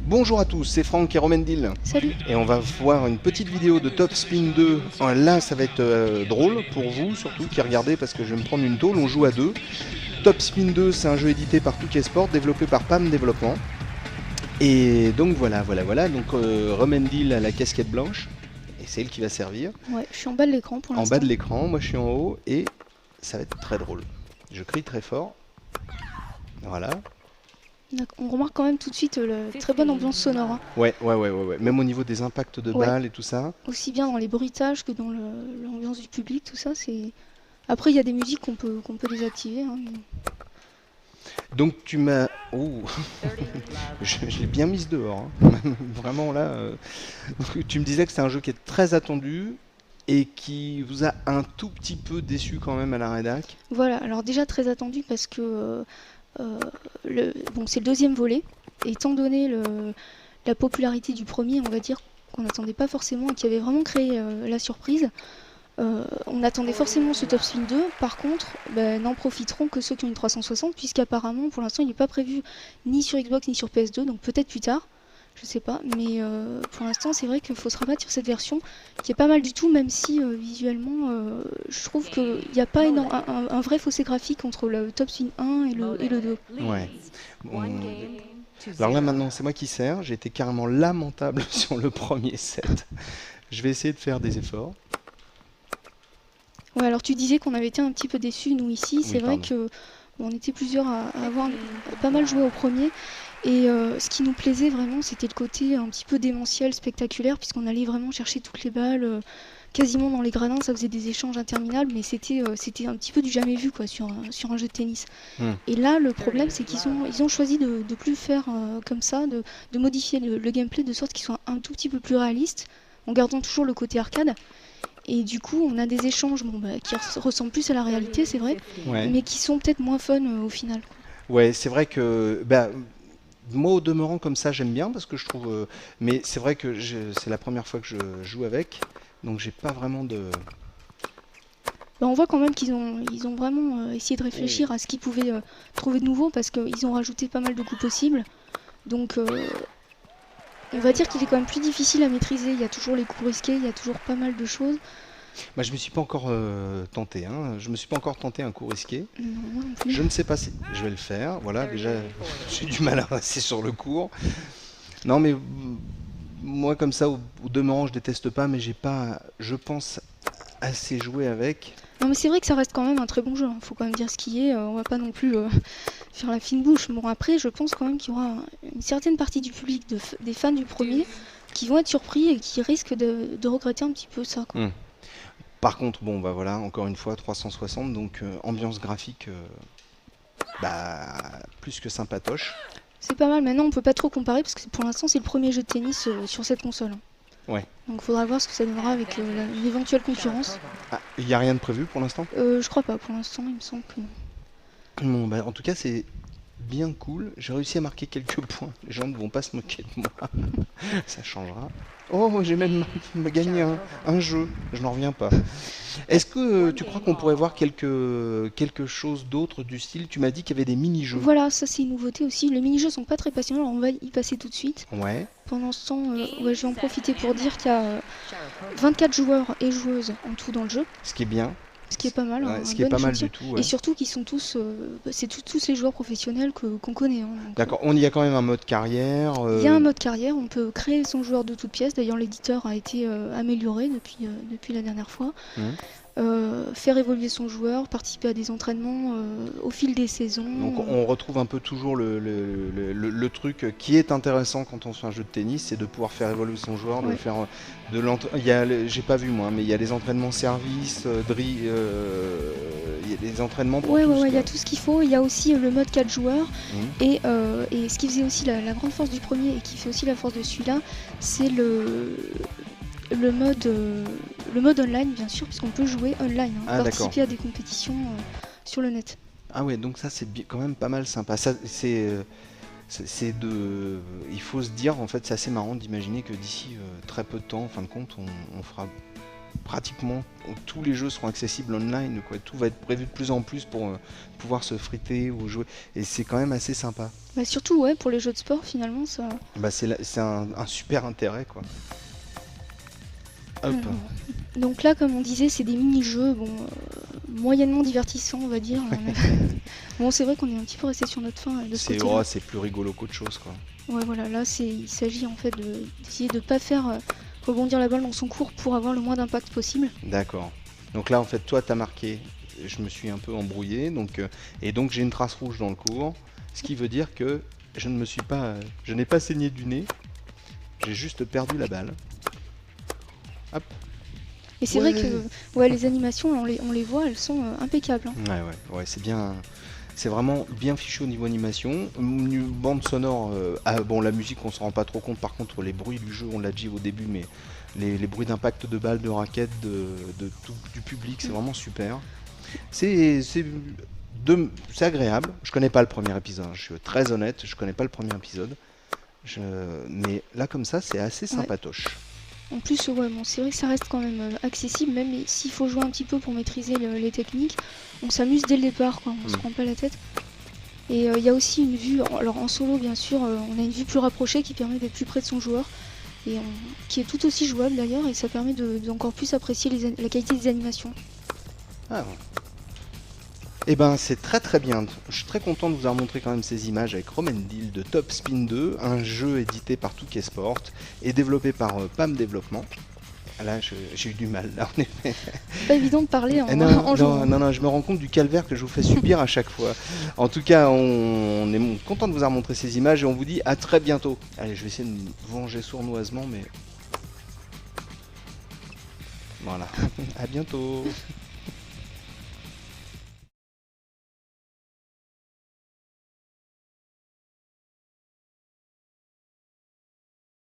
Bonjour à tous, c'est Franck et Romendil. Salut. Et on va voir une petite vidéo de Top Spin 2. Là, ça va être drôle pour vous, surtout qui regardez, parce que je vais me prendre une tôle. On joue à deux. Top Spin 2, c'est un jeu édité par Touquet Sport, développé par PAM Développement. Et donc voilà. Donc Romendil a la casquette blanche, et c'est elle qui va servir. Ouais, je suis en bas de l'écran pour l'instant. En bas de l'écran, moi je suis en haut, et ça va être très drôle. Je crie très fort. Voilà. On remarque quand même tout de suite la très bonne ambiance sonore. Hein. Ouais. Même au niveau des impacts de balles et tout ça. Aussi bien dans les bruitages que dans l'ambiance du public, tout ça, c'est... Après, il y a des musiques qu'on peut désactiver. Hein, mais... Donc tu m'as... Oh. je l'ai bien mise dehors. Hein. Vraiment là... Tu me disais que c'est un jeu qui est très attendu et qui vous a un tout petit peu déçu quand même à la rédac. Voilà, alors déjà très attendu parce que... c'est le deuxième volet. Et étant donné la popularité du premier, on va dire qu'on n'attendait pas forcément et qui avait vraiment créé la surprise, on attendait forcément ce Top Spin 2. Par contre, n'en profiteront que ceux qui ont une 360, puisqu'apparemment pour l'instant il n'est pas prévu ni sur Xbox ni sur PS2, donc peut-être plus tard, je sais pas. Mais pour l'instant c'est vrai qu'il faut se rabattre sur cette version qui est pas mal du tout, même si visuellement je trouve qu'il n'y a pas un vrai fossé graphique entre le Top Spin 1 et le 2. Ouais. Alors là maintenant c'est moi qui sers, j'ai été carrément lamentable sur le premier set. Je vais essayer de faire des efforts. Ouais, alors tu disais qu'on avait été un petit peu déçus nous ici, c'est vrai que on était plusieurs à avoir pas mal joué au premier. Et ce qui nous plaisait vraiment, c'était le côté un petit peu démentiel, spectaculaire, puisqu'on allait vraiment chercher toutes les balles, quasiment dans les gradins, ça faisait des échanges interminables, mais c'était un petit peu du jamais vu quoi, sur un jeu de tennis. Et là, le problème, c'est qu'ils ont choisi de plus faire comme ça, de modifier le gameplay de sorte qu'il soit un tout petit peu plus réaliste, en gardant toujours le côté arcade. Et du coup, on a des échanges qui ressemblent plus à la réalité, c'est vrai, mais qui sont peut-être moins fun au final. Ouais, c'est vrai que... moi, au demeurant, comme ça, j'aime bien parce que je trouve. Mais c'est vrai que c'est la première fois que je joue avec, donc j'ai pas vraiment de. On voit quand même qu'ils ont vraiment essayé de réfléchir à ce qu'ils pouvaient trouver de nouveau parce qu'ils ont rajouté pas mal de coups possibles. Donc, on va dire qu'il est quand même plus difficile à maîtriser. Il y a toujours les coups risqués, il y a toujours pas mal de choses. Je me suis pas encore tenté. Hein. Je me suis pas encore tenté un coup risqué. Non plus. Je ne sais pas si je vais le faire. Voilà, déjà, j'ai du mal à rester sur le cours. Non, mais moi, comme ça, au demeurant, je déteste pas, mais j'ai pas, je pense, assez joué avec. Non, mais c'est vrai que ça reste quand même un très bon jeu. Hein. Faut quand même dire ce qui est. On va pas non plus faire la fine bouche. Bon, après, je pense quand même qu'il y aura une certaine partie du public, des fans du premier, qui vont être surpris et qui risquent de regretter un petit peu ça. Quoi. Par contre, voilà, encore une fois, 360, donc ambiance graphique plus que sympatoche. C'est pas mal. Maintenant, on peut pas trop comparer parce que pour l'instant, c'est le premier jeu de tennis sur cette console. Hein. Ouais. Donc, faudra voir ce que ça donnera avec une éventuelle concurrence. Il n'y a rien de prévu pour l'instant ? Je crois pas. Pour l'instant, il me semble que non. Bon, en tout cas, c'est bien cool. J'ai réussi à marquer quelques points. Les gens ne vont pas se moquer de moi. Ça changera. Oh, j'ai même gagné un jeu. Je n'en reviens pas. Est-ce que tu crois qu'on pourrait voir quelque chose d'autre du style ? Tu m'as dit qu'il y avait des mini-jeux. Voilà, ça c'est une nouveauté aussi. Les mini-jeux sont pas très passionnants, alors on va y passer tout de suite. Ouais. Pendant ce temps, je vais en profiter pour dire qu'il y a 24 joueurs et joueuses en tout dans le jeu. Ce qui est bien. Ce qui est pas mal. Ouais, ce qui est pas mal du tout. Ouais. Et surtout qu'ils sont tous, c'est tous les joueurs professionnels qu'on connaît. Hein, d'accord, il y a quand même un mode carrière. Il y a un mode carrière, on peut créer son joueur de toutes pièces. D'ailleurs, l'éditeur a été amélioré depuis la dernière fois. Faire évoluer son joueur, participer à des entraînements au fil des saisons. Donc on retrouve un peu toujours le truc qui est intéressant quand on fait un jeu de tennis, c'est de pouvoir faire évoluer son joueur, de faire de j'ai pas vu moi, mais il y a les entraînements service, il y a des entraînements pour tous. Il y a tout ce qu'il faut. Il y a aussi le mode 4 joueurs. Et ce qui faisait aussi la grande force du premier et qui fait aussi la force de celui-là, c'est le mode online, bien sûr, puisqu'on peut jouer online, participer à des compétitions sur le net. Ah ouais, donc ça c'est quand même pas mal sympa. Ça, il faut se dire, en fait, c'est assez marrant d'imaginer que d'ici très peu de temps, en fin de compte, on fera pratiquement tous les jeux seront accessibles online, quoi. Tout va être prévu de plus en plus pour pouvoir se friter ou jouer. Et c'est quand même assez sympa. Bah, surtout, ouais, pour les jeux de sport, finalement, ça. Bah, c'est un super intérêt, quoi. Hop. Donc là, comme on disait, c'est des mini-jeux, bon, moyennement divertissants, on va dire. Bon, c'est vrai qu'on est un petit peu resté sur notre faim de ce côté-là. C'est plus rigolo qu'autre chose, quoi. Ouais, voilà, là, il s'agit en fait d'essayer de pas faire rebondir la balle dans son cours pour avoir le moins d'impact possible. D'accord. Donc là, en fait, toi, t'as marqué. Je me suis un peu embrouillé, et donc j'ai une trace rouge dans le cours, ce qui veut dire que je n'ai pas saigné du nez, j'ai juste perdu la balle. Hop. Et c'est vrai que ouais, les animations, on les voit, elles sont impeccables. Hein. Ouais, c'est bien. C'est vraiment bien fichu au niveau animation. Une bande sonore, bon, la musique on s'en rend pas trop compte, par contre les bruits du jeu on l'a dit au début, mais les bruits d'impact de balles, de raquettes, du public, c'est vraiment super. C'est agréable. Je connais pas le premier épisode, je suis très honnête, je connais pas le premier épisode. Mais là comme ça c'est assez sympatoche. En plus, ouais, bon, c'est vrai que ça reste quand même accessible, même s'il faut jouer un petit peu pour maîtriser les techniques. On s'amuse dès le départ, quoi, on se prend pas la tête. Et il y a aussi une vue, alors en solo bien sûr, on a une vue plus rapprochée qui permet d'être plus près de son joueur, et qui est tout aussi jouable d'ailleurs, et ça permet d'encore plus apprécier la qualité des animations. Ah bon. Et ben c'est très très bien, je suis très content de vous avoir montré quand même ces images avec Romendil de Top Spin 2, un jeu édité par Touquet Sport et développé par PAM Développement. Là j'ai eu du mal, là en effet. C'est pas évident de parler en jouant. Non, je me rends compte du calvaire que je vous fais subir à chaque fois. En tout cas, on est content de vous avoir montré ces images et on vous dit à très bientôt. Allez, je vais essayer de me venger sournoisement, mais... Voilà, à bientôt.